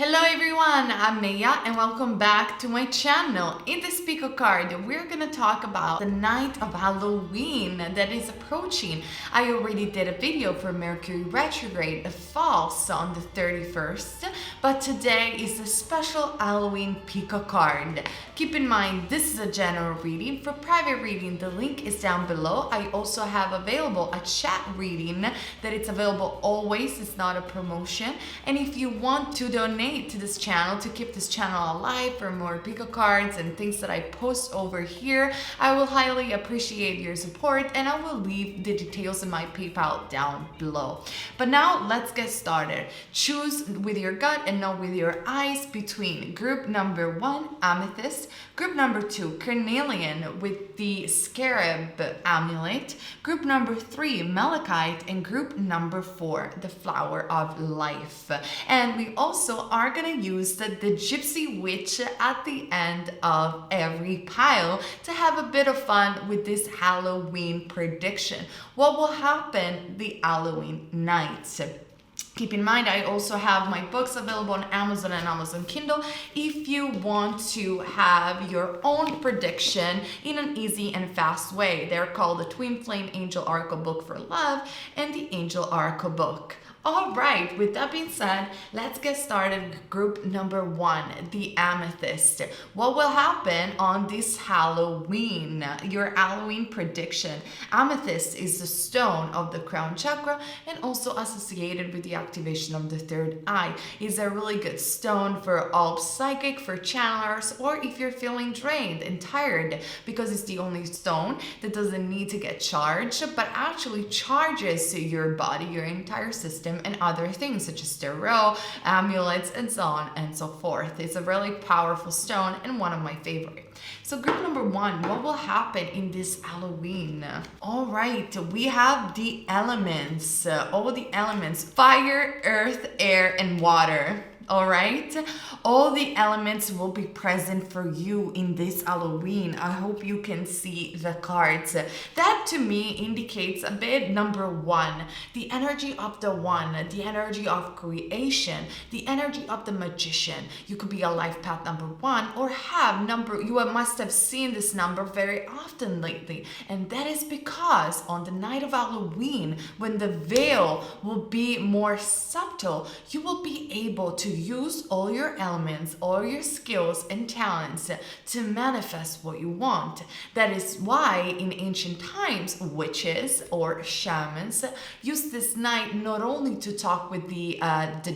Hello everyone, I'm Naya and welcome back to my channel. In this pico card, we're gonna talk about the night of Halloween that is approaching. I already did a video for Mercury retrograde, the false on the 31st, but today is a special Halloween pico card. Keep in mind, this is a general reading. For private reading, the link is down below. I also have available a chat reading that it's available always, it's not a promotion. And if you want to donate to this channel to keep this channel alive for more pico cards and things that I post over here, I will highly appreciate your support, and I will leave the details in my PayPal down below. But now let's get started. Choose with your gut and not with your eyes between group number 1, Amethyst, group number 2, Cornelian with the Scarab Amulet, group number 3, Malachite, and group number 4, the Flower of Life. And we also are gonna use the Gypsy Witch at the end of every pile to have a bit of fun with this Halloween prediction. What will happen the Halloween night? Keep in mind, I also have my books available on Amazon and Amazon Kindle if you want to have your own prediction in an easy and fast way. They're called the Twin Flame Angel Oracle Book for Love and the Angel Oracle Book. All right, with that being said, let's get started. Group number 1, the Amethyst. What will happen on this Halloween? Your Halloween prediction. Amethyst is the stone of the crown chakra and also associated with the activation of the third eye. It's a really good stone for all psychic, for channelers, or if you're feeling drained and tired, because it's the only stone that doesn't need to get charged, but actually charges your body, your entire system, and other things such as tarot, amulets, and so on and so forth. It's a really powerful stone and one of my favorite. So group number 1, what will happen in this Halloween? All right, we have the elements, all the elements: fire, earth, air, and water. All right, all the elements will be present for you in this Halloween. I hope you can see the cards. That to me indicates a bit number 1, the energy of the one, the energy of creation, the energy of the magician. You could be a life path number 1 or have number, you must have seen this number very often lately. And that is because on the night of Halloween, when the veil will be more subtle, you will be able to use all your elements, all your skills and talents to manifest what you want. That is why in ancient times, witches or shamans used this night not only to talk with the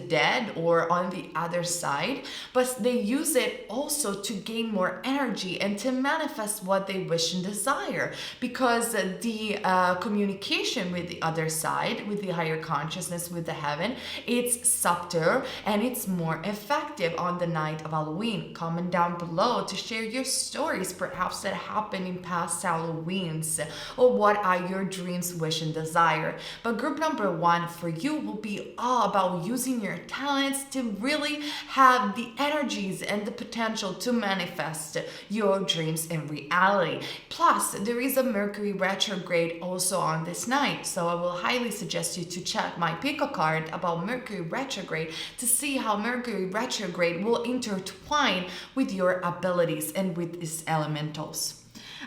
dead or on the other side, but they use it also to gain more energy and to manifest what they wish and desire, because the communication with the other side, with the higher consciousness, with the heaven, it's subtle and it's more effective on the night of Halloween. Comment down below to share your stories, perhaps that happened in past Halloweens, or what are your dreams, wish, and desire. But group number 1 for you will be all about using your talents to really have the energies and the potential to manifest your dreams in reality. Plus, there is a Mercury retrograde also on this night, so I will highly suggest you to check my pico card about Mercury retrograde to see how Mercury retrograde will intertwine with your abilities and with its elementals.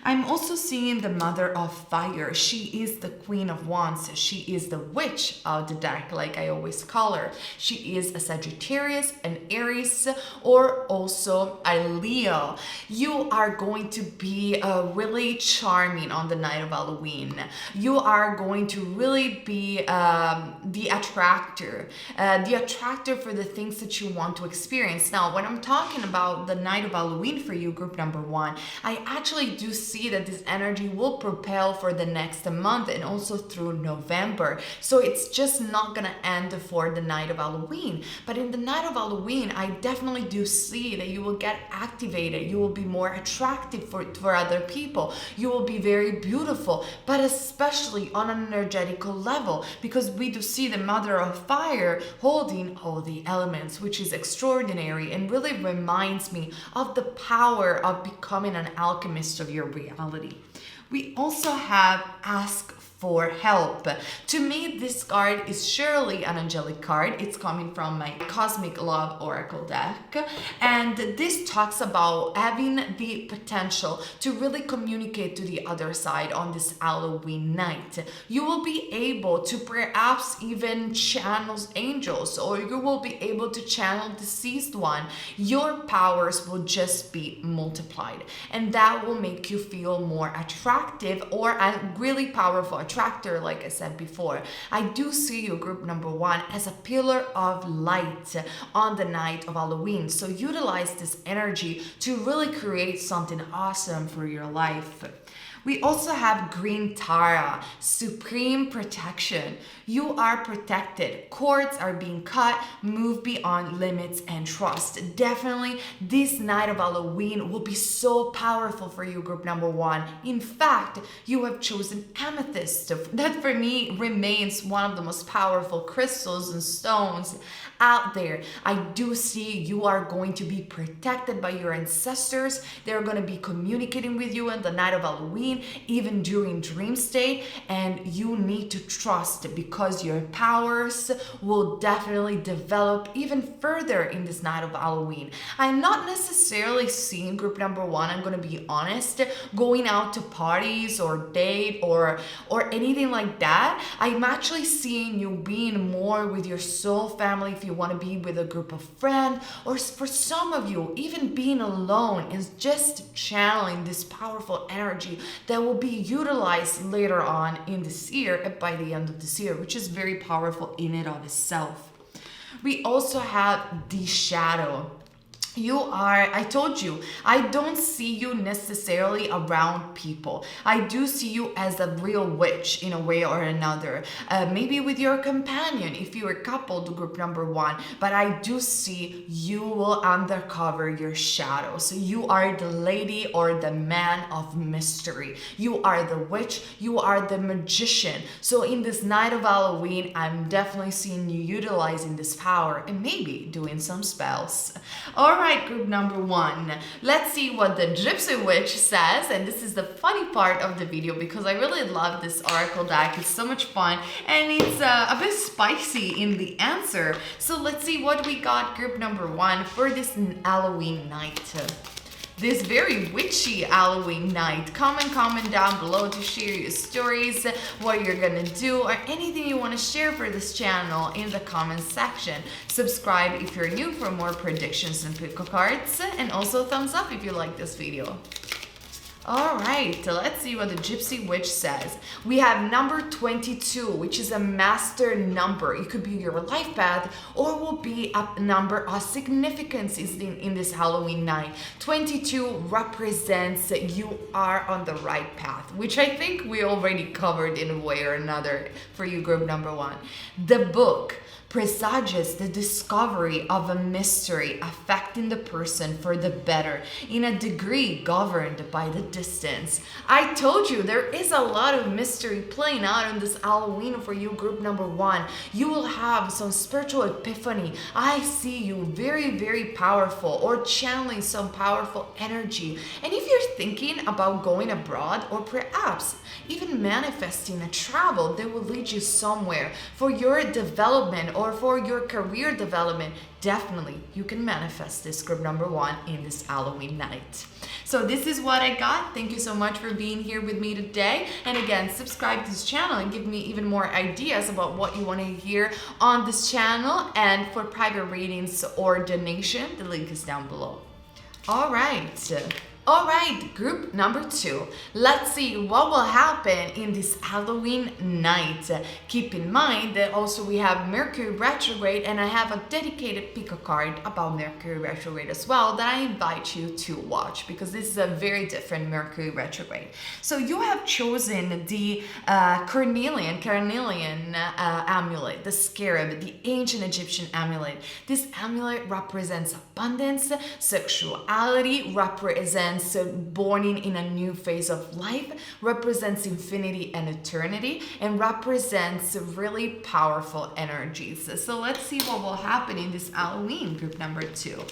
I'm also seeing the Mother of Fire. She is the Queen of Wands. She is the witch of the deck, like I always call her. She is a Sagittarius, an Aries, or also a Leo. You are going to be really charming on the night of Halloween. You are going to really be the attractor for the things that you want to experience. Now, when I'm talking about the night of Halloween for you, group number 1, I actually do see that this energy will propel for the next month and also through November. So it's just not gonna end for the night of Halloween. But in the night of Halloween, I definitely do see that you will get activated. You will be more attractive for other people. You will be very beautiful, but especially on an energetical level, because we do see the Mother of Fire holding all the elements, which is extraordinary and really reminds me of the power of becoming an alchemist of your reality. We also have ask for help. To me, this card is surely an angelic card. It's coming from my Cosmic Love Oracle deck, and this talks about having the potential to really communicate to the other side on this Halloween night. You will be able to perhaps even channel angels, or you will be able to channel deceased one. Your powers will just be multiplied, and that will make you feel more attractive, or a really powerful attractor. Like I said before, I do see you, group number one, as a pillar of light on the night of Halloween. So utilize this energy to really create something awesome for your life. We also have Green Tara, supreme protection. You are protected. Cords are being cut, move beyond limits and trust. Definitely, this night of Halloween will be so powerful for you, group number one. In fact, you have chosen Amethyst. That for me remains one of the most powerful crystals and stones out there. I do see you are going to be protected by your ancestors. They're going to be communicating with you on the night of Halloween, even during dream state, and you need to trust, because your powers will definitely develop even further in this night of Halloween. I'm not necessarily seeing, group number one, I'm going to be honest, going out to parties or date or anything like that. I'm actually seeing you being more with your soul family, if you want to be with a group of friends, or for some of you, even being alone is just channeling this powerful energy that will be utilized later on in this year, by the end of this year, which is very powerful in and of itself. We also have the shadow. You are, I told you, I don't see you necessarily around people. I do see you as a real witch in a way or another. Maybe with your companion, if you are coupled, group number one. But I do see you will uncover your shadow. So you are the lady or the man of mystery. You are the witch. You are the magician. So in this night of Halloween, I'm definitely seeing you utilizing this power and maybe doing some spells. All right. Group number one, let's see what the Gypsy Witch says. And this is the funny part of the video, because I really love this oracle deck. It's so much fun, and it's a bit spicy in the answer. So let's see what we got, group number one, for this Halloween night. This very witchy Halloween night. Comment down below to share your stories, what you're gonna do, or anything you want to share for this channel in the comment section. Subscribe if you're new for more predictions and pickle cards, and also thumbs up if you like this video. All right, let's see what the Gypsy Witch says. We have number 22, which is a master number. It could be your life path, or will be a number of significance in this Halloween night. 22 represents you are on the right path, which I think we already covered in a way or another for you, group number one. The book presages the discovery of a mystery affecting the person for the better, in a degree governed by the distance. I told you there is a lot of mystery playing out in this Halloween for you, group number one. You will have some spiritual epiphany. I see you very, very powerful, or channeling some powerful energy. And if you're thinking about going abroad, or perhaps even manifesting a travel that will lead you somewhere for your development or for your career development, definitely you can manifest this, group number one, in this Halloween night. So this is what I got. Thank you so much for being here with me today. And again, subscribe to this channel and give me even more ideas about what you want to hear on this channel. And for private readings or donation, the link is down below. All right, group number two. Let's see what will happen in this Halloween night. Keep in mind that also we have Mercury retrograde, and I have a dedicated pick-a card about Mercury retrograde as well that I invite you to watch, because this is a very different Mercury retrograde. So you have chosen the Cornelian amulet, the Scarab, the ancient Egyptian amulet. This amulet represents abundance, sexuality, represents born in a new phase of life, represents infinity and eternity, and represents really powerful energies. So let's see what will happen in this Halloween, group number two.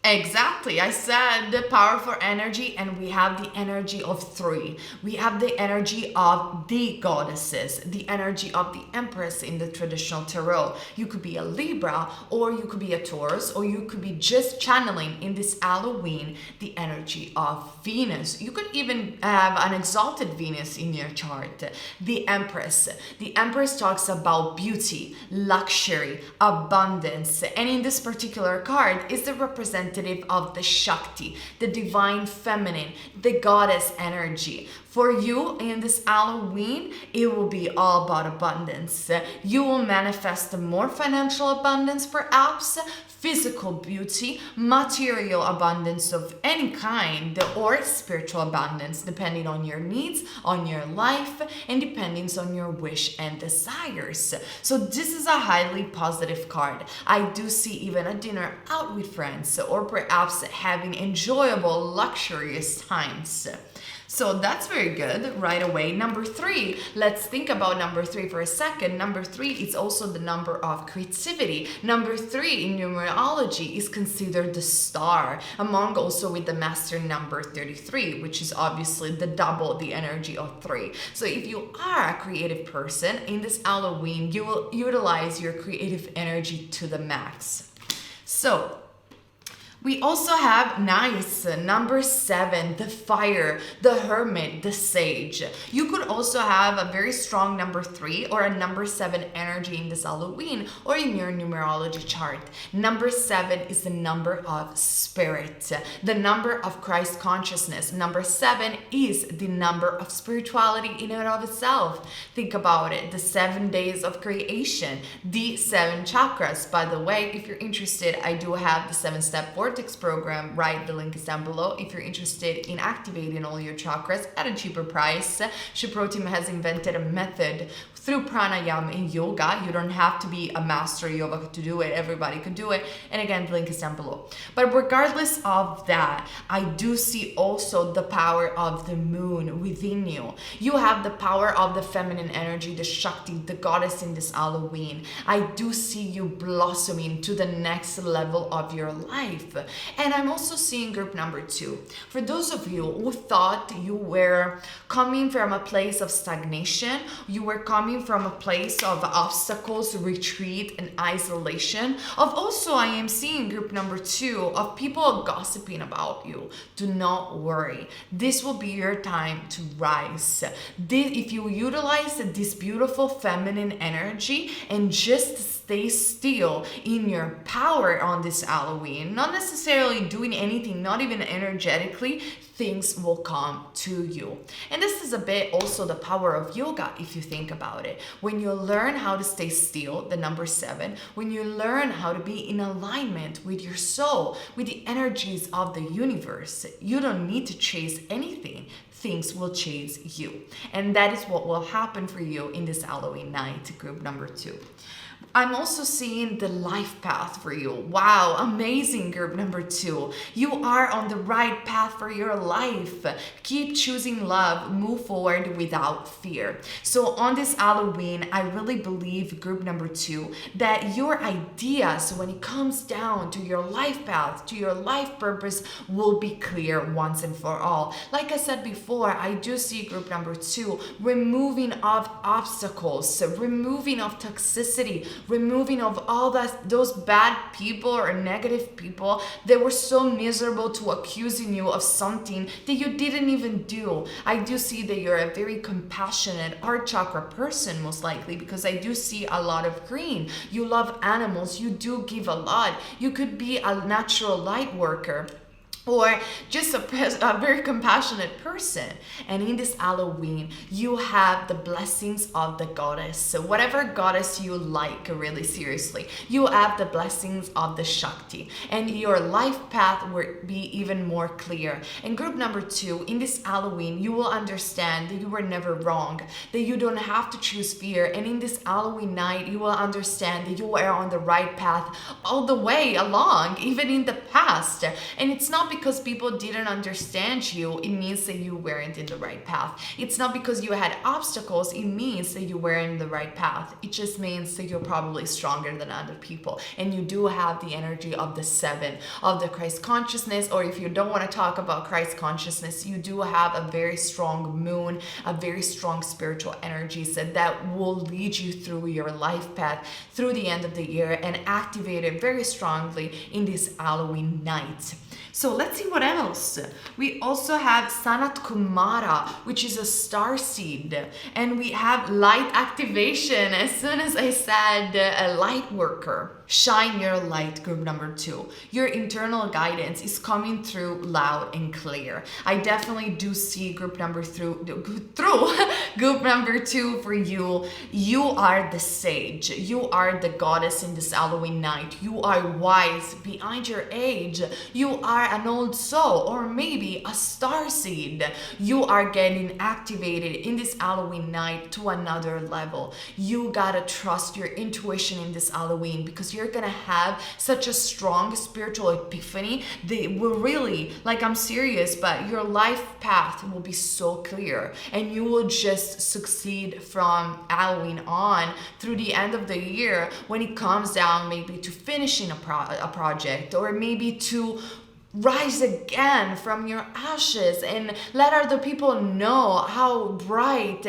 Exactly. I said the powerful energy, and we have the energy of three. We have the energy of the goddesses, the energy of the empress in the traditional tarot. You could be a Libra, or you could be a Taurus, or you could be just channeling in this Halloween the energy of Venus. You could even have an exalted Venus in your chart. The empress. The empress talks about beauty, luxury, abundance, and in this particular card is the representative of the Shakti, the divine feminine, the goddess energy. For you in this Halloween, it will be all about abundance. You will manifest more financial abundance, perhaps, physical beauty, material abundance of any kind, or spiritual abundance, depending on your needs, on your life, and depending on your wish and desires. So this is a highly positive card. I do see even a dinner out with friends, or perhaps having enjoyable, luxurious times. So that's very good right away. Number 3, let's think about number 3 for a second. Number 3 is also the number of creativity. Number 3 in numerology is considered the star, among also with the master number 33, which is obviously the double the energy of 3. So if you are a creative person, in this Halloween, you will utilize your creative energy to the max. So we also have nice number 7, the fire, the hermit, the sage. You could also have a very strong number 3 or a number 7 energy in this Halloween or in your numerology chart. Number 7 is the number of spirit, the number of Christ consciousness. Number 7 is the number of spirituality in and of itself. Think about it, the 7 days of creation, the 7 chakras. By the way, if you're interested, I do have the 7-step Vortex program, right? The link is down below. If you're interested in activating all your chakras at a cheaper price, Shipro team has invented a method through pranayama and yoga. You don't have to be a master yoga to do it. Everybody could do it. And again, the link is down below. But regardless of that, I do see also the power of the moon within you. You have the power of the feminine energy, the Shakti, the goddess in this Halloween. I do see you blossoming to the next level of your life. And I'm also seeing group number 2. For those of you who thought you were coming from a place of stagnation, you were coming from a place of obstacles, retreat, and isolation, of also I am seeing group number 2 of people gossiping about you. Do not worry. This will be your time to rise. If you utilize this beautiful feminine energy and just stay still in your power on this Halloween, not necessarily doing anything, not even energetically, things will come to you. And this is a bit also the power of yoga, if you think about it. When you learn how to stay still, the number 7, when you learn how to be in alignment with your soul, with the energies of the universe, you don't need to chase anything. Things will chase you. And that is what will happen for you in this Halloween night, group number 2. I'm also seeing the life path for you. Wow, amazing group number 2. You are on the right path for your life. Keep choosing love, move forward without fear. So on this Halloween, I really believe, group number 2, that your ideas when it comes down to your life path, to your life purpose, will be clear once and for all. Like I said before, I do see group number 2 removing of obstacles, removing of toxicity, removing of all those bad people or negative people that were so miserable to accusing you of something that you didn't even do. I do see that you're a very compassionate heart chakra person, most likely, because I do see a lot of green. You love animals. You do give a lot. You could be a natural light worker, or just a very compassionate person. And in this Halloween, you have the blessings of the goddess. So whatever goddess you like, really seriously, you have the blessings of the Shakti. And your life path will be even more clear. And group number 2, in this Halloween, you will understand that you were never wrong, that you don't have to choose fear. And in this Halloween night, you will understand that you are on the right path all the way along, even in the past. And it's not not because people didn't understand you, it means that you weren't in the right path. It's not because you had obstacles, it means that you were in the right path. It just means that you're probably stronger than other people, and you do have the energy of the 7 of the Christ consciousness. Or if you don't want to talk about Christ consciousness, you do have a very strong moon, a very strong spiritual energies that will lead you through your life path through the end of the year and activate it very strongly in this Halloween night. So let's see what else. We also have Sanat Kumara, which is a star seed, and we have light activation. As soon as I said a light worker, shine your light, group number 2. Your internal guidance is coming through loud and clear. I definitely do see group number group number 2 for you. You are the sage. You are the goddess in this Halloween night. You are wise behind your age. You are an old soul, or maybe a star seed. You are getting activated in this Halloween night to another level. You gotta trust your intuition in this Halloween, because you're gonna have such a strong spiritual epiphany that will really, like, I'm serious, but your life path will be so clear, and you will just succeed from Halloween on through the end of the year when it comes down maybe to finishing a project, or maybe to rise again from your ashes and let other people know how bright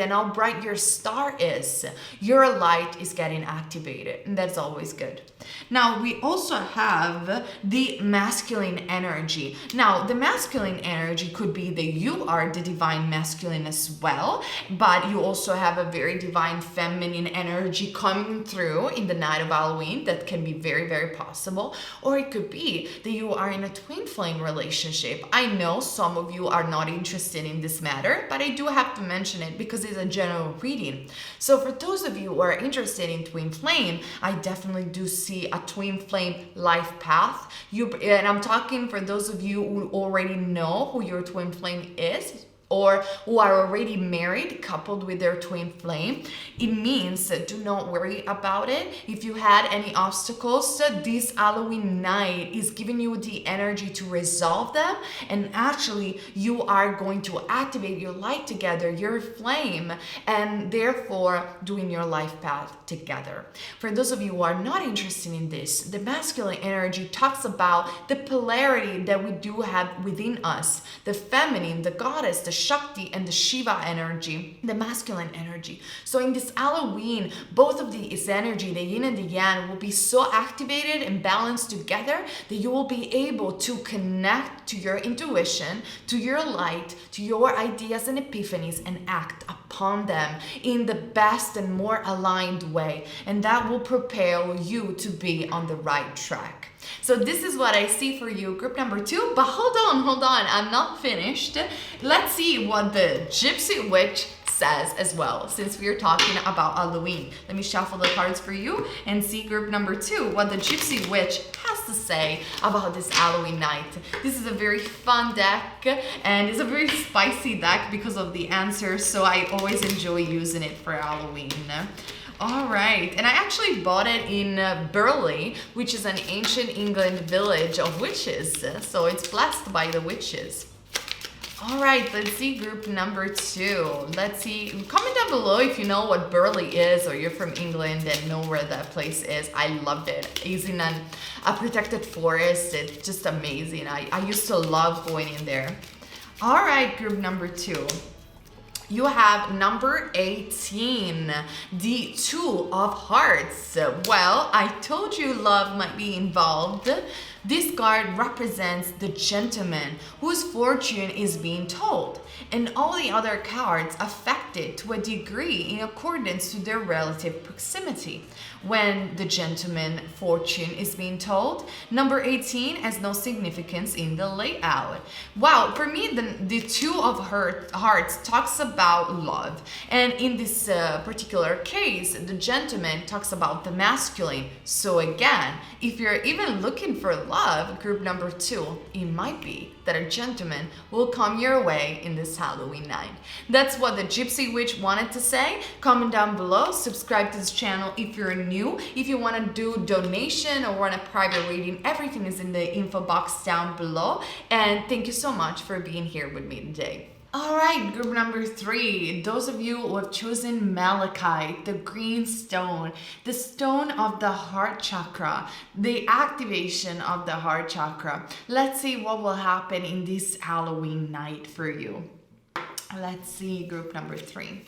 your star is. Your light is getting activated, and that's always good. Now we also have the masculine energy. Now the masculine energy could be that you are the divine masculine as well, but you also have a very divine feminine energy coming through in the night of Halloween. That can be very, very possible. Or it could be that you are in a twin flame relationship. I know some of you are not interested in this matter, but I do have to mention it because it's a general reading. So for those of you who are interested in twin flame, I definitely do see a twin flame life path. And I'm talking for those of you who already know who your twin flame is, or who are already married, coupled with their twin flame. It means do not worry about it. If you had any obstacles, this Halloween night is giving you the energy to resolve them, and actually you are going to activate your light together, your flame, and therefore doing your life path together. For those of you who are not interested in this, the masculine energy talks about the polarity that we do have within us, the feminine, the goddess, the Shakti, and the Shiva energy, the masculine energy. So in this Halloween, both of these energy, the yin and the yang, will be so activated and balanced together that you will be able to connect to your intuition, to your light, to your ideas and epiphanies, and act upon them in the best and more aligned way. And that will propel you to be on the right track. So this is what I see for you, group number 2. But hold on, I'm not finished. Let's see what the Gypsy Witch says as well, since we're talking about Halloween. Let me shuffle the cards for you and see group number 2, what the Gypsy Witch has to say about this Halloween night. This is a very fun deck, and it's a very spicy deck because of the answers, so I always enjoy using it for Halloween. All right, and I actually bought it in Burley, which is an ancient England village of witches, so it's blessed by the witches. All right, let's see group number 2. Let's see, comment down below if you know what Burley is, or you're from England and know where that place is. I loved it. It's in a protected forest. It's just amazing. I used to love going in there. All right, group number 2. You have number 18, the 2 of Hearts. Well, I told you love might be involved. This card represents the gentleman whose fortune is being told, and all the other cards affected to a degree in accordance to their relative proximity. When the gentleman fortune is being told, number 18 has no significance in the layout. Wow, for me, the 2 of Hearts talks about love, and in this particular case, the gentleman talks about the masculine. So again, if you're even looking for love, group number 2, it might be that a gentleman will come your way in this Halloween night. That's what the Gypsy Witch wanted to say. Comment down below, subscribe to this channel if you're new. If you want to do donation or want a private reading, everything is in the info box down below. And thank you so much for being here with me today. All right, group number 3, those of you who have chosen Malachite, the green stone, the stone of the heart chakra, the activation of the heart chakra. Let's see what will happen in this Halloween night for you. Let's see, group number 3.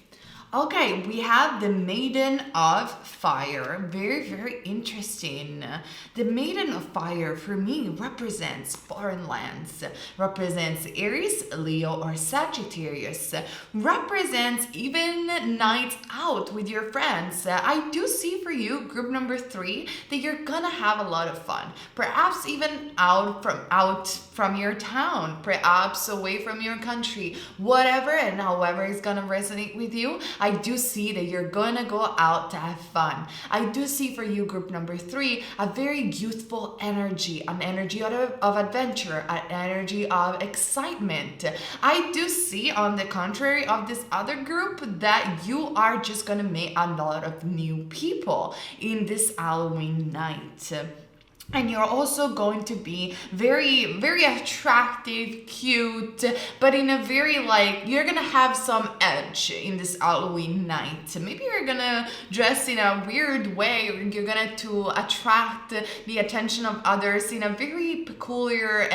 Okay, we have the Maiden of Fire. Very, very interesting. The Maiden of Fire for me represents foreign lands, represents Aries, Leo, or Sagittarius, represents even nights out with your friends. I do see for you, group number 3, that you're gonna have a lot of fun. Perhaps even out from your town, perhaps away from your country, whatever and however is gonna resonate with you. I do see that you're gonna go out to have fun. I do see for you, group number 3, a very youthful energy, an energy of adventure, an energy of excitement. I do see, on the contrary of this other group, that you are just gonna meet a lot of new people in this Halloween night. And you're also going to be very, very attractive, cute, but in a very you're gonna have some edge in this Halloween night. Maybe you're gonna dress in a weird way, or you're gonna to attract the attention of others in a very peculiar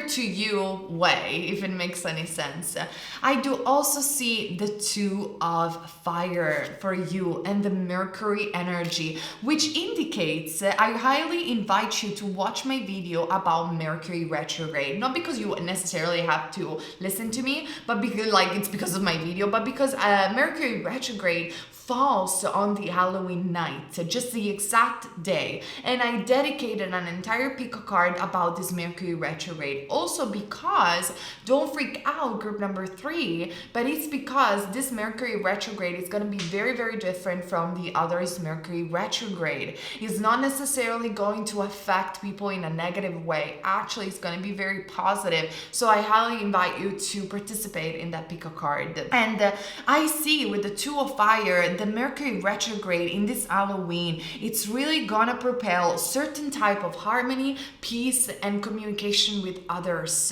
to you way, if it makes any sense. I do also see the 2 of Fire for you and the Mercury energy, which indicates I highly invite you to watch my video about Mercury retrograde. Not because you necessarily have to listen to me, but because it's because of my video, but because Mercury retrograde falls on the Halloween night, just the exact day. And I dedicated an entire pick a card about this Mercury retrograde. Also because, don't freak out, group number 3, but it's because this Mercury retrograde is going to be very, very different from the others Mercury retrograde. It's not necessarily going to affect people in a negative way. Actually, it's going to be very positive. So I highly invite you to participate in that pick a card. And I see with the 2 of Fire, the Mercury retrograde in this Halloween, it's really gonna propel certain type of harmony, peace, and communication with others.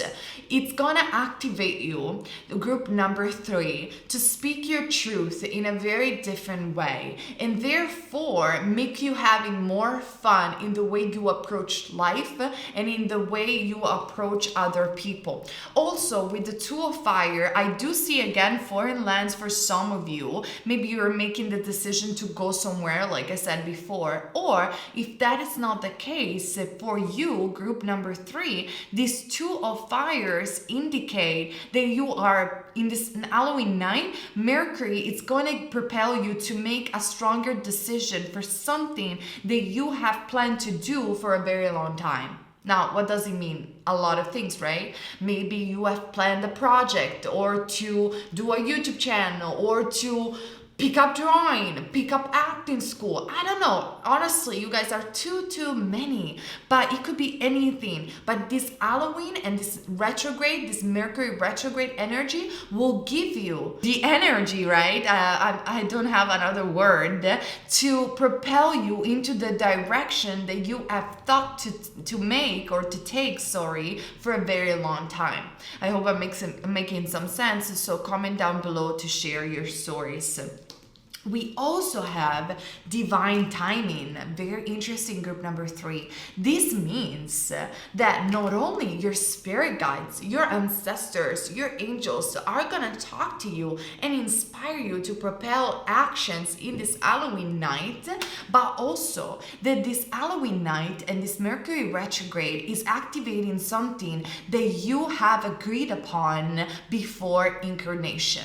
It's gonna activate you, group number 3, to speak your truth in a very different way, and therefore make you having more fun in the way you approach life and in the way you approach other people. Also, with the 2 of Fire, I do see again foreign lands for some of you. Maybe you're making the decision to go somewhere, like I said before, or if that is not the case for you, group number 3, these 2 of Fires indicate that you are in this Halloween night. Mercury is going to propel you to make a stronger decision for something that you have planned to do for a very long time. Now, what does it mean? A lot of things, right? Maybe you have planned a project, or to do a YouTube channel, or to pick up drawing, pick up acting school. I don't know. Honestly, you guys are too many, but it could be anything. But this Halloween and this retrograde, this Mercury retrograde energy will give you the energy, right? I don't have another word, to propel you into the direction that you have thought to make or to take, for a very long time. I hope I'm making some sense. So comment down below to share your stories. We also have divine timing, very interesting, group number 3. This means that not only your spirit guides, your ancestors, your angels are gonna talk to you and inspire you to propel actions in this Halloween night, but also that this Halloween night and this Mercury retrograde is activating something that you have agreed upon before incarnation.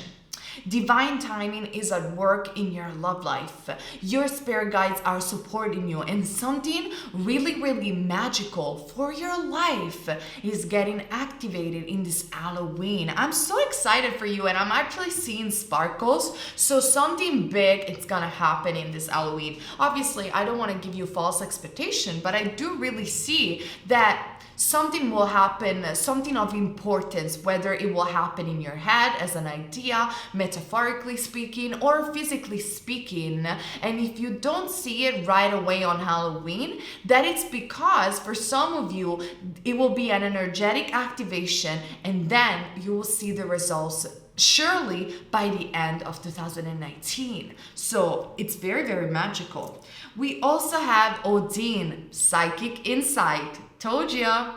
Divine timing is at work in your love life. Your spirit guides are supporting you, and something really, really magical for your life is getting activated in this Halloween. I'm so excited for you, and I'm actually seeing sparkles. So something big it's gonna happen in this Halloween. Obviously, I don't want to give you false expectation, but I do really see that something will happen, something of importance, whether it will happen in your head as an idea, metaphorically speaking, or physically speaking. And if you don't see it right away on Halloween, that it's because for some of you, it will be an energetic activation, and then you will see the results surely by the end of 2019. So it's very, very magical. We also have Odin, psychic insight. Told ya.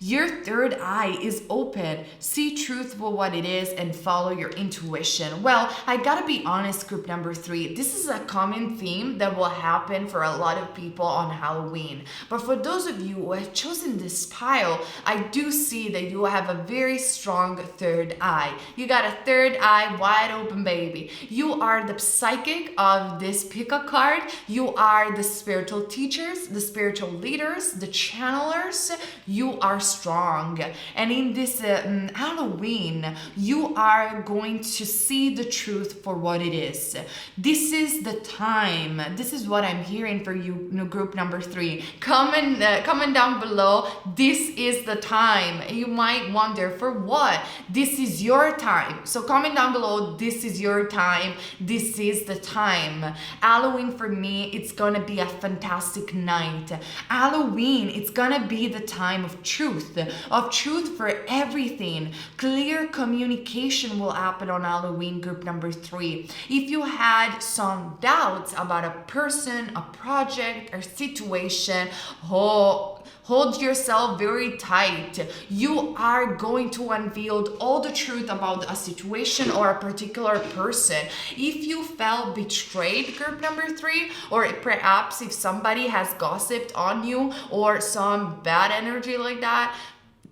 Your third eye is open. See truth for what it is and follow your intuition. Well, I gotta be honest, group number 3. This is a common theme that will happen for a lot of people on Halloween. But for those of you who have chosen this pile, I do see that you have a very strong third eye. You got a third eye wide open, baby. You are the psychic of this pick-a card. You are the spiritual teachers, the spiritual leaders, the channelers. You are strong, and in this Halloween you are going to see the truth for what it is. This is the time. This is what I'm hearing for you, group number 3. Comment down below. This is the time. You might wonder for what. This is your time. So comment down below. This is your time. This is the time. Halloween for me, it's gonna be a fantastic night. Halloween, it's gonna be the time of truth for everything. Clear communication will happen on Halloween, group number 3. If you had some doubts about a person, a project, or situation, hold yourself very tight. You are going to unveil all the truth about a situation or a particular person. If you felt betrayed, group number 3, or perhaps if somebody has gossiped on you or some bad energy like that,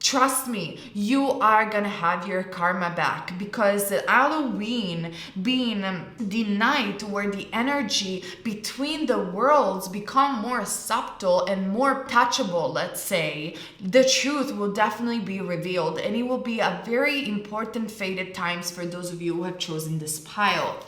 trust me, you are gonna have your karma back, because Halloween being the night where the energy between the worlds become more subtle and more touchable, let's say, the truth will definitely be revealed, and it will be a very important fated times for those of you who have chosen this pile.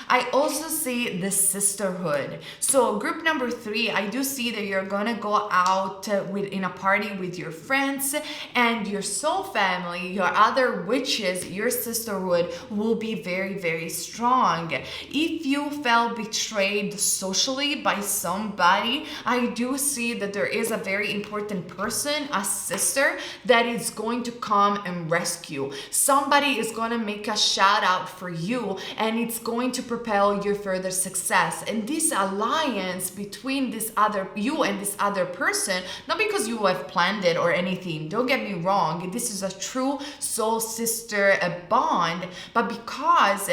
I also see the sisterhood. So group number 3, I do see that you're gonna go out in a party with your friends, and your soul family, your other witches, your sisterhood will be very, very strong. If you felt betrayed socially by somebody, I do see that there is a very important person, a sister, that is going to come and rescue. Somebody is gonna make a shout out for you, and it's going to propel your further success. And this alliance between you and this other person, not because you have planned it or anything, don't get me wrong, this is a true soul sister bond, but because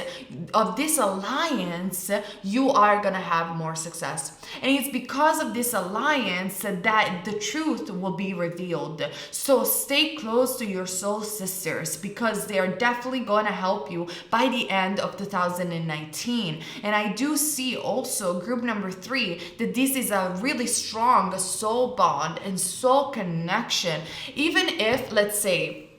of this alliance, you are gonna have more success. And it's because of this alliance that the truth will be revealed. So stay close to your soul sisters, because they are definitely going to help you by the end of 2019. And I do see also, group number 3, that this is a really strong soul bond and soul connection. Even if, let's say,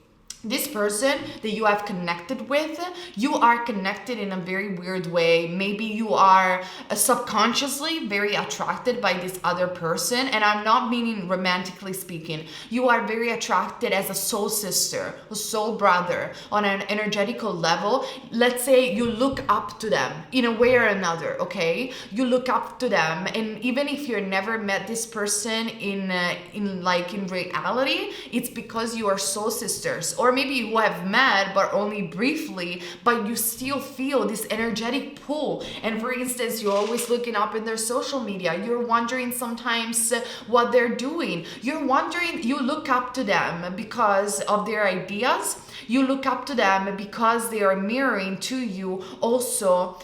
this person that you have connected with, you are connected in a very weird way. Maybe you are subconsciously very attracted by this other person, and I'm not meaning romantically speaking. You are very attracted as a soul sister, a soul brother on an energetical level. Let's say you look up to them in a way or another, okay? You look up to them, and even if you've never met this person in reality, it's because you are soul sisters. Or maybe you have met but only briefly, but you still feel this energetic pull. And for instance, you're always looking up in their social media. You're wondering sometimes what they're doing. You're wondering, you look up to them because of their ideas. You look up to them because they are mirroring to you also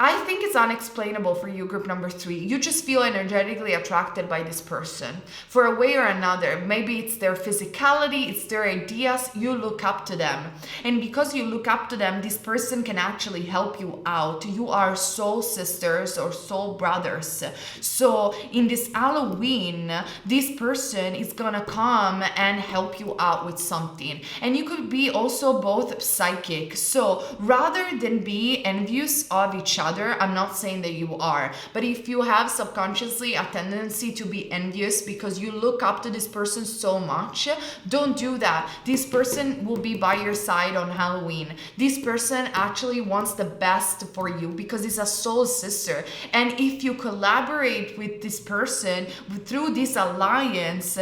I think it's unexplainable for you, group number 3. You just feel energetically attracted by this person for a way or another. Maybe it's their physicality, it's their ideas. You look up to them. And because you look up to them, this person can actually help you out. You are soul sisters or soul brothers. So in this Halloween, this person is gonna come and help you out with something. And you could be also both psychic. So rather than be envious of each other, I'm not saying that you are, but if you have subconsciously a tendency to be envious because you look up to this person so much, don't do that. This person will be by your side on Halloween. This person actually wants the best for you because it's a soul sister. And if you collaborate with this person through this alliance,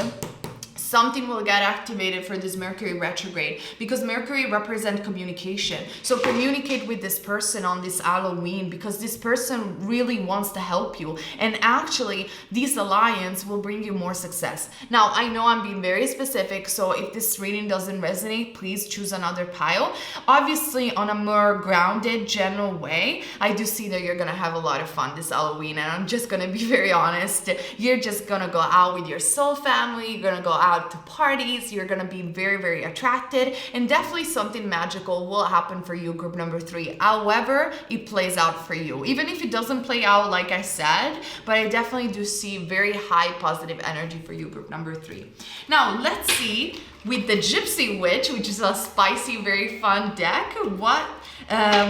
something will get activated for this Mercury retrograde, because Mercury represents communication. So communicate with this person on this Halloween, because this person really wants to help you. And actually, this alliance will bring you more success. Now, I know I'm being very specific, so if this reading doesn't resonate, please choose another pile. Obviously, on a more grounded, general way, I do see that you're gonna have a lot of fun this Halloween, and I'm just gonna be very honest. You're just gonna go out with your soul family, you're gonna go out to parties, you're gonna be very, very attracted, and definitely something magical will happen for you, group number 3. However, it plays out for you. Even if it doesn't play out like I said, but I definitely do see very high positive energy for you, group number 3. Now, let's see with the Gypsy Witch, which is a spicy, very fun deck,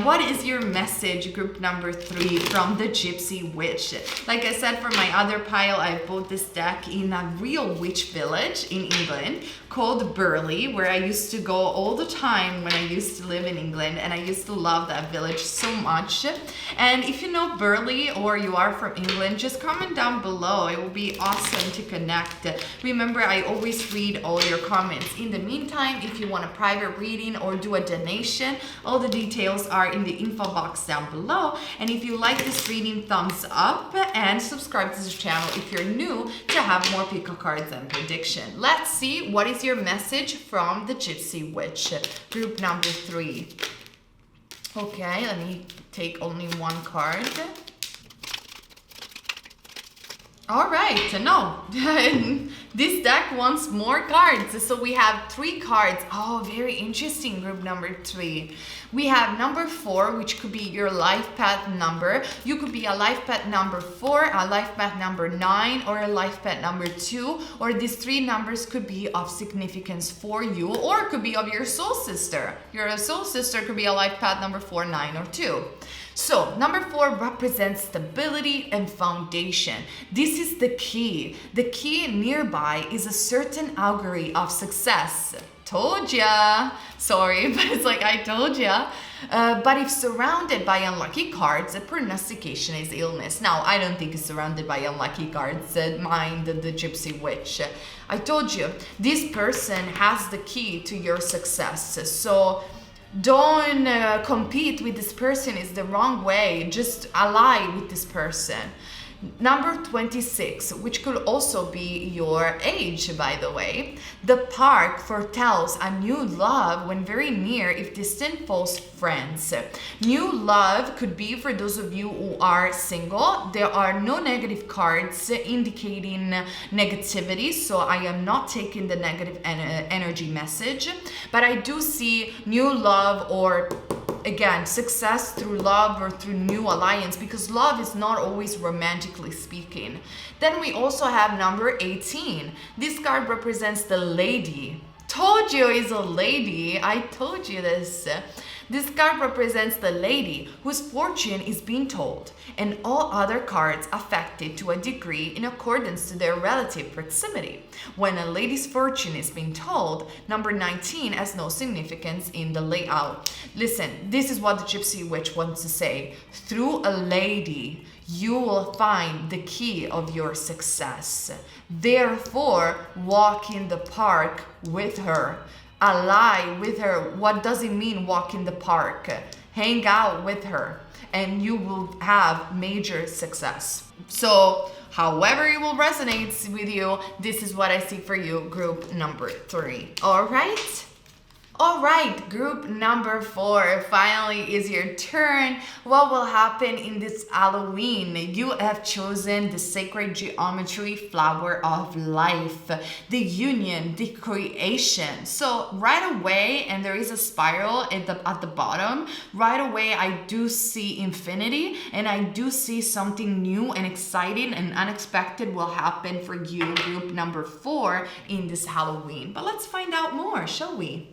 what is your message, group number 3, from the Gypsy Witch? Like I said, for my other pile, I bought this deck in a real witch village in England called Burley, where I used to go all the time when I used to live in England, and I used to love that village so much. And if you know Burley or you are from England, just comment down below. It will be awesome to connect. Remember, I always read all your comments. In the meantime, if you want a private reading or do a donation, all the details are in the info box down below. And if you like this reading, thumbs up and subscribe to this channel if you're new to have more pico cards and prediction. Let's see, what is your message from the Gypsy Witch, group number 3? Okay, let me take only one card. All right, no, this deck wants more cards. So we have 3 cards. Oh, very interesting, group number 3. We have number 4, which could be your life path number. You could be a life path number 4, a life path number 9, or a life path number 2. Or these 3 numbers could be of significance for you, or it could be of your soul sister. Your soul sister could be a life path number 4, 9, or 2. So, number 4 represents stability and foundation. This is the key. The key nearby is a certain augury of success. Told ya. Sorry, but it's like I told ya. But if surrounded by unlucky cards, the prognostication is illness. Now, I don't think it's surrounded by unlucky cards. Mind the Gypsy Witch. I told you, this person has the key to your success. So, don't compete with this person, is the wrong way. Just ally with this person. Number 26, which could also be your age, by the way. The park foretells a new love when very near, if distant, false friends. New love could be for those of you who are single. There are no negative cards indicating negativity, so I am not taking the negative energy message. But I do see new love, or again, success through love or through new alliance, because love is not always romantically speaking. Then we also have number 18. This card represents the lady. Told you is a lady. I told you this. This card represents the lady whose fortune is being told, and all other cards affected to a degree in accordance to their relative proximity. When a lady's fortune is being told, number 19 has no significance in the layout. Listen, this is what the Gypsy Witch wants to say. Through a lady, you will find the key of your success. Therefore, walk in the park with her. Ally with her. What does it mean, walk in the park? Hang out with her, and you will have major success. So, however it will resonate with you, this is what I see for you, group number 3. All right? All right, group number 4, finally is your turn. What will happen in this Halloween? You have chosen the sacred geometry flower of life, the union, the creation. So right away, and there is a spiral at the bottom, right away I do see infinity, and I do see something new and exciting and unexpected will happen for you, group number 4, in this Halloween. But let's find out more, shall we?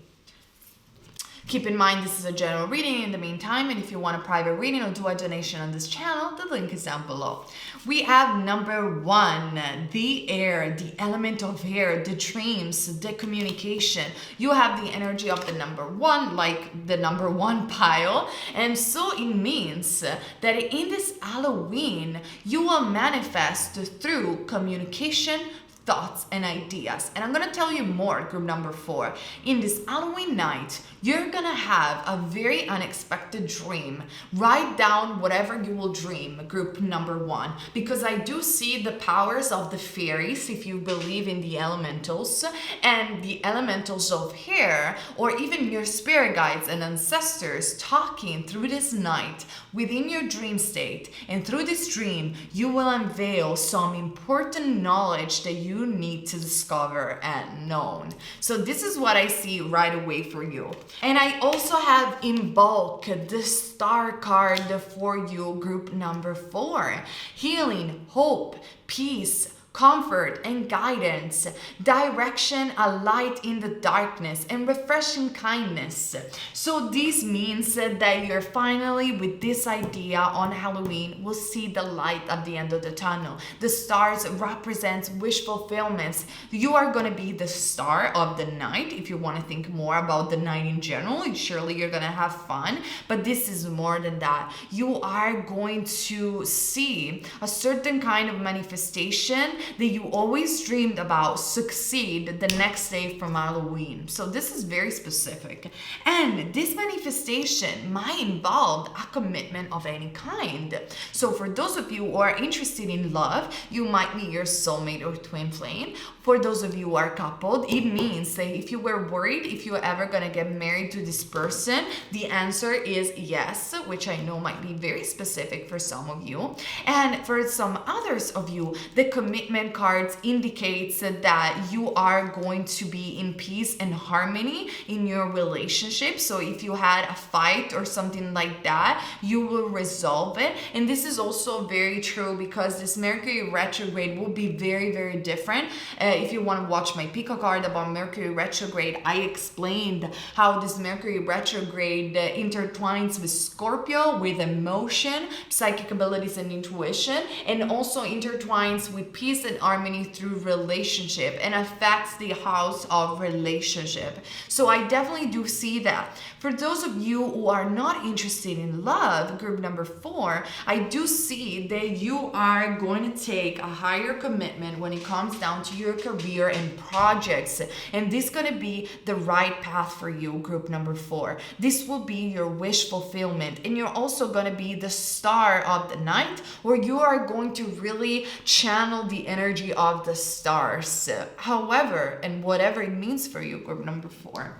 Keep in mind, this is a general reading in the meantime, and if you want a private reading or do a donation on this channel, the link is down below. We have number 1, the air, the element of air, the dreams, the communication. You have the energy of the number 1, like the number 1 pile. And so it means that in this Halloween, you will manifest through communication, thoughts and ideas. And I'm gonna tell you more, group number 4. In this Halloween night, you're gonna have a very unexpected dream. Write down whatever you will dream, group number 1, because I do see the powers of the fairies, if you believe in the elementals, and the elementals of air, or even your spirit guides and ancestors talking through this night within your dream state. And through this dream, you will unveil some important knowledge that you need to discover and know. So this is what I see right away for you. And I also have in bulk the star card for you, group number 4. Healing, hope, peace, comfort and guidance, direction, a light in the darkness, and refreshing kindness. So this means that you're finally, with this idea on Halloween, will see the light at the end of the tunnel. The stars represent wish fulfillments. You are going to be the star of the night. If you want to think more about the night in general, surely you're going to have fun, but this is more than that. You are going to see a certain kind of manifestation that you always dreamed about succeed the next day from Halloween. So this is very specific. And this manifestation might involve a commitment of any kind. So for those of you who are interested in love, you might meet your soulmate or twin flame. For those of you who are coupled, it means that if you were worried if you're ever gonna get married to this person, the answer is yes, which I know might be very specific for some of you. And for some others of you, the commitment cards indicates that you are going to be in peace and harmony in your relationship. So if you had a fight or something like that, you will resolve it. And this is also very true because this Mercury retrograde will be very, very different. If you want to watch my pico card about Mercury retrograde, I explained how this Mercury retrograde intertwines with Scorpio, with emotion, psychic abilities and intuition, and also intertwines with peace and harmony through relationship and affects the house of relationship. So I definitely do see that. For those of you who are not interested in love, group number 4, I do see that you are going to take a higher commitment when it comes down to your career and projects. And this is going to be the right path for you, group number 4. This will be your wish fulfillment. And you're also going to be the star of the night, where you are going to really channel the energy of the stars. However, and whatever it means for you, group number 4.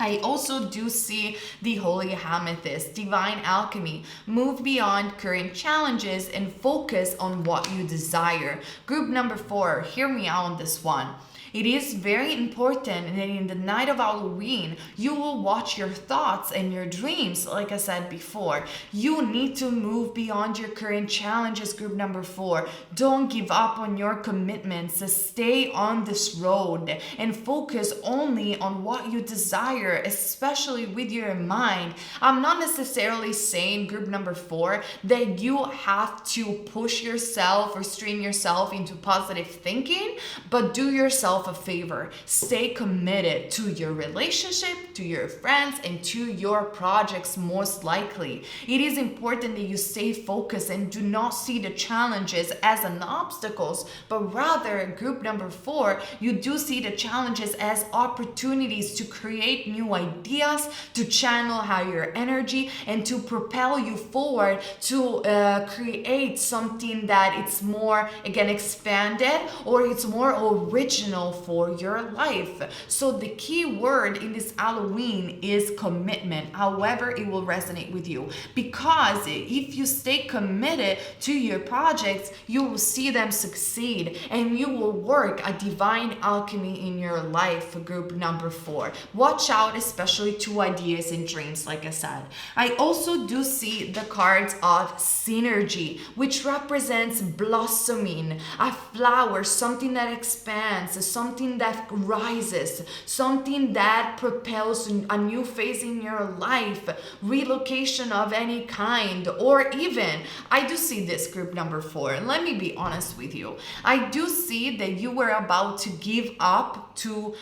I also do see the Holy Amethyst, divine alchemy. Move beyond current challenges and focus on what you desire. Group number 4, hear me out on this one. It is very important that in the night of Halloween, you will watch your thoughts and your dreams. Like I said before, you need to move beyond your current challenges, group number 4. Don't give up on your commitments. Stay on this road and focus only on what you desire, especially with your mind. I'm not necessarily saying, group number 4, that you have to push yourself or strain yourself into positive thinking, but do yourself a favor. Stay committed to your relationship, to your friends, and to your projects most likely. It is important that you stay focused and do not see the challenges as an obstacles, but rather, group number 4, you do see the challenges as opportunities to create new ideas, to channel higher energy, and to propel you forward to create something that it's more, again, expanded, or it's more original intentional for your life. So the key word in this Halloween is commitment. However, it will resonate with you, because if you stay committed to your projects, you will see them succeed, and you will work a divine alchemy in your life. Group number 4. Watch out, especially to ideas and dreams, like I said. I also do see the cards of synergy, which represents blossoming, a flower, something that expands, something that rises, something that propels a new phase in your life, relocation of any kind, or even, I do see this, group number 4. Let me be honest with you. I do see that you were about to give up to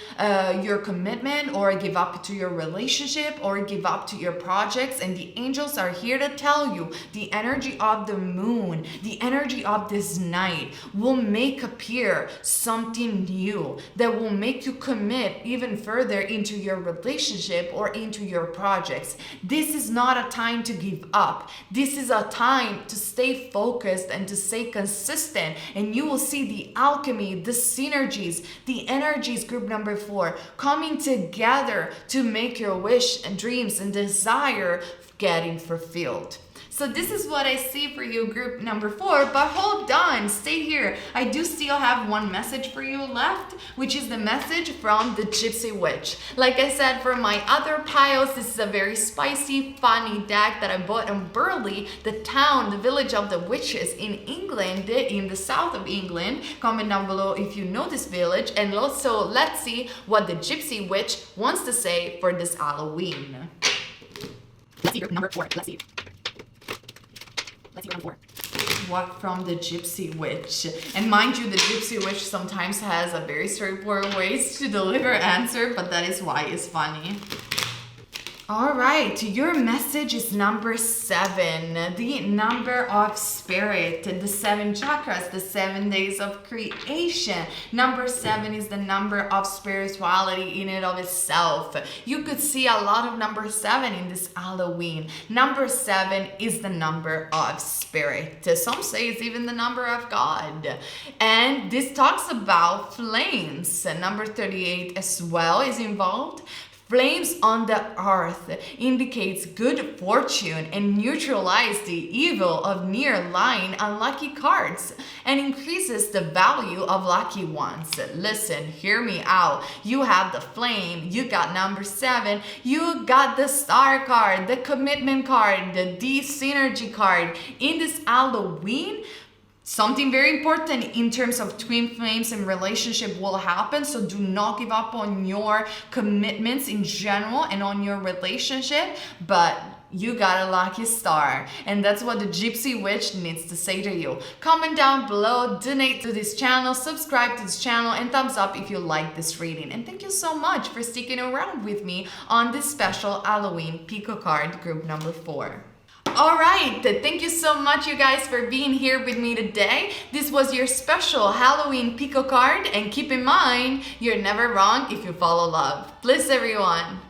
your commitment, or give up to your relationship, or give up to your projects, and the angels are here to tell you the energy of the moon, the energy of this night will make appear something new that will make you commit even further into your relationship or into your projects. This is not a time to give up. This is a time to stay focused and to stay consistent, and you will see the alchemy, the synergies, the energies, group number 4, coming together to make your wish and dreams and desire getting fulfilled. So this is what I see for you, group number 4, but hold on, stay here. I do still have one message for you left, which is the message from the Gypsy Witch. Like I said, for my other piles, this is a very spicy, funny deck that I bought in Burley, the town, the village of the witches in England, in the south of England. Comment down below if you know this village, and also let's see what the Gypsy Witch wants to say for this Halloween. Let's see, group number 4, let's see. Let's see what What from the Gypsy Witch. And mind you, the Gypsy Witch sometimes has a very straightforward ways to deliver answer, but that is why it's funny. All right, your message is number 7, the number of spirit, the 7 chakras, the 7 days of creation. Number 7 is the number of spirituality in and of itself. You could see a lot of number 7 in this Halloween. Number 7 is the number of spirit. Some say it's even the number of God. And this talks about flames. Number 38 as well is involved. Flames on the earth indicates good fortune and neutralize the evil of near-lying unlucky cards and increases the value of lucky ones. Listen, hear me out. You have the flame, you got number 7, you got the star card, the commitment card, the synergy card. In this Halloween, something very important in terms of twin flames and relationship will happen. So do not give up on your commitments in general and on your relationship, but you got a lucky star. And that's what the Gypsy Witch needs to say to you. Comment down below, donate to this channel, subscribe to this channel, and thumbs up if you like this reading. And thank you so much for sticking around with me on this special Halloween Pico card, group number 4. All right, thank you so much, you guys, for being here with me today. This was your special Halloween Pico card, and keep in mind, you're never wrong if you follow love. Bliss, everyone.